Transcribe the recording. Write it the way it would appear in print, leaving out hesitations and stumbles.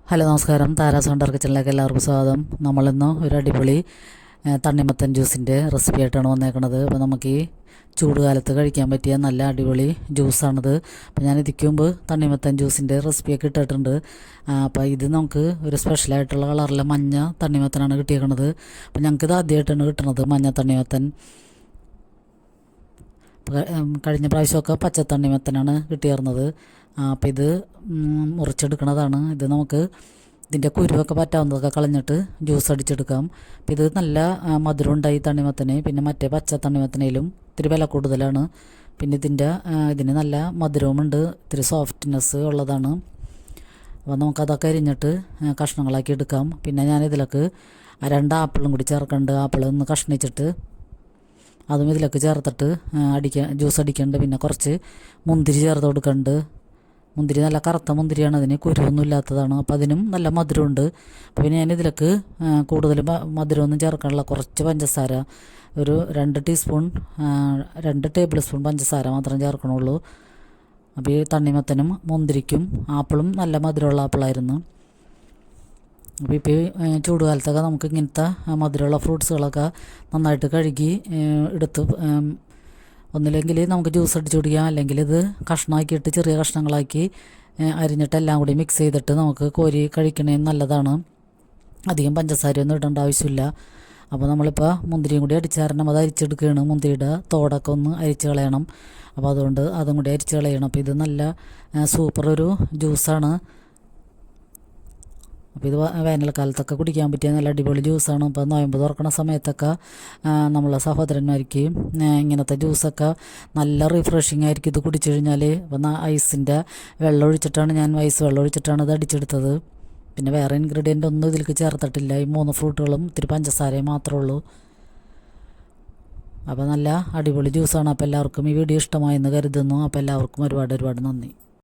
Hello നമസ്കാരം, Tara's wonder കിച്ചണിലേക്ക് എല്ലാവർക്കും സ്വാഗതം. നമ്മളിന്ന് ഒരു അടിപൊളി തണ്ണിമത്തൻ ജ്യൂസിൻ്റെ റെസിപ്പി ആയിട്ടാണ് വന്നേക്കുന്നത്. അപ്പോൾ നമുക്ക് ഈ ചൂടുകാലത്ത് കഴിക്കാൻ പറ്റിയ നല്ല അടിപൊളി ജ്യൂസാണിത്. അപ്പോൾ ഞാൻ ഇതിക്ക് മുമ്പ് തണ്ണിമത്തൻ ജ്യൂസിൻ്റെ റെസിപ്പിയൊക്കെ ഇട്ടിട്ടുണ്ട്. അപ്പോൾ ഇത് നമുക്ക് ഒരു സ്പെഷ്യലായിട്ടുള്ള കളറിലെ മഞ്ഞ തണ്ണിമത്തനാണ് കിട്ടിയേക്കുന്നത്. അപ്പോൾ ഞങ്ങൾക്കിത് ആദ്യമായിട്ടാണ് കിട്ടുന്നത്, മഞ്ഞ തണ്ണിമത്തൻ. കഴിഞ്ഞ പ്രാവശ്യമൊക്കെ പച്ച തണ്ണിമത്തനാണ് കിട്ടിയിരുന്നത്. അപ്പോൾ ഇത് മുറിച്ചെടുക്കണതാണ്. ഇത് നമുക്ക് ഇതിൻ്റെ കുരുവൊക്കെ പറ്റാവുന്നതൊക്കെ കളഞ്ഞിട്ട് ജ്യൂസ് അടിച്ചെടുക്കാം. അപ്പോൾ ഇത് നല്ല മധുരം ഉണ്ടായി തണ്ണിമത്തന്. പിന്നെ മറ്റേ പച്ച തണ്ണിമത്തനയിലും ഇത്തിരി വില കൂടുതലാണ്. പിന്നെ ഇതിന് നല്ല മധുരവുമുണ്ട്, ഇത്തിരി സോഫ്റ്റ്നെസ് ഉള്ളതാണ്. അപ്പോൾ നമുക്കതൊക്കെ അരിഞ്ഞിട്ട് കഷ്ണങ്ങളാക്കി എടുക്കാം. പിന്നെ ഞാനിതിലേക്ക് 2 ആപ്പിളും കൂടി ചേർക്കുന്നുണ്ട്. ആപ്പിൾ ഒന്ന് കഷ്ണിച്ചിട്ട് അതും ഇതിലേക്ക് ചേർത്തിട്ട് ജ്യൂസ് അടിക്കുന്നുണ്ട്. പിന്നെ കുറച്ച് മുന്തിരി ചേർത്ത് കൊടുക്കുന്നുണ്ട്. മുന്തിരി നല്ല കറുത്ത മുന്തിരിയാണ്, അതിന് കുരുവൊന്നും ഇല്ലാത്തതാണ്. അപ്പോൾ അതിനും നല്ല മധുരമുണ്ട്. അപ്പോൾ പിന്നെ ഞാനിതിലേക്ക് കൂടുതൽ മധുരമൊന്നും ചേർക്കാനുള്ള കുറച്ച് പഞ്ചസാര, ഒരു 2 ടേബിൾ സ്പൂൺ പഞ്ചസാര മാത്രം ചേർക്കണുള്ളൂ. അപ്പോൾ ഈ തണ്ണിമത്തനും മുന്തിരിക്കും ആപ്പിളും നല്ല മധുരമുള്ള ആപ്പിളായിരുന്നു. അപ്പോൾ ഇപ്പോൾ ചൂടുകാലത്തൊക്കെ നമുക്ക് ഇങ്ങനത്തെ മധുരമുള്ള ഫ്രൂട്ട്സുകളൊക്കെ നന്നായിട്ട് കഴുകി എടുത്ത് ഒന്നില്ലെങ്കിൽ നമുക്ക് ജ്യൂസ് അടിച്ച് കുടിക്കാം, അല്ലെങ്കിൽ ഇത് കഷ്ണമാക്കിയിട്ട് ചെറിയ കഷ്ണങ്ങളാക്കി അരിഞ്ഞിട്ട് എല്ലാം കൂടി മിക്സ് ചെയ്തിട്ട് നമുക്ക് കോരി കഴിക്കണേ നല്ലതാണ്. അധികം പഞ്ചസാരയൊന്നും ഇടേണ്ട ആവശ്യമില്ല. അപ്പോൾ നമ്മളിപ്പോൾ മുന്തിരിയും കൂടി അടിച്ചാരണം അത് അരിച്ചെടുക്കുകയാണ്. മുന്തിരിയുടെ തോടൊക്കെ ഒന്ന് അരിച്ച് കളയണം. അപ്പോൾ അതുകൊണ്ട് അതും കൂടി അരിച്ച് കളയണം. അപ്പോൾ ഇത് നല്ല സൂപ്പർ ഒരു ജ്യൂസാണ്. അപ്പോൾ ഇത് വേനൽക്കാലത്തൊക്കെ കുടിക്കാൻ പറ്റിയ നല്ല അടിപൊളി ജ്യൂസാണ്. അപ്പോൾ നോയമ്പ് തുറക്കണ സമയത്തൊക്കെ നമ്മളെ സഹോദരന്മാർക്ക് ഇങ്ങനത്തെ ജ്യൂസൊക്കെ നല്ല റിഫ്രഷിങ് ആയിരിക്കും ഇത് കുടിച്ചു കഴിഞ്ഞാൽ. അപ്പോൾ ഐസിൻ്റെ വെള്ളം ഒഴിച്ചിട്ടാണ് ഐസ് വെള്ളം ഒഴിച്ചിട്ടാണ് ഇത് അടിച്ചെടുത്തത്. പിന്നെ വേറെ ഇൻഗ്രീഡിയൻ്റ് ഒന്നും ഇതിലേക്ക് ചേർത്തിട്ടില്ല. ഈ 3 ഫ്രൂട്ടുകളും ഇത്തിരി പഞ്ചസാരയും മാത്രമേ ഉള്ളൂ. അപ്പോൾ നല്ല അടിപൊളി ജ്യൂസാണ്. അപ്പോൾ എല്ലാവർക്കും ഈ വീഡിയോ ഇഷ്ടമായെന്ന് കരുതുന്നു. അപ്പോൾ എല്ലാവർക്കും ഒരുപാട് നന്ദി.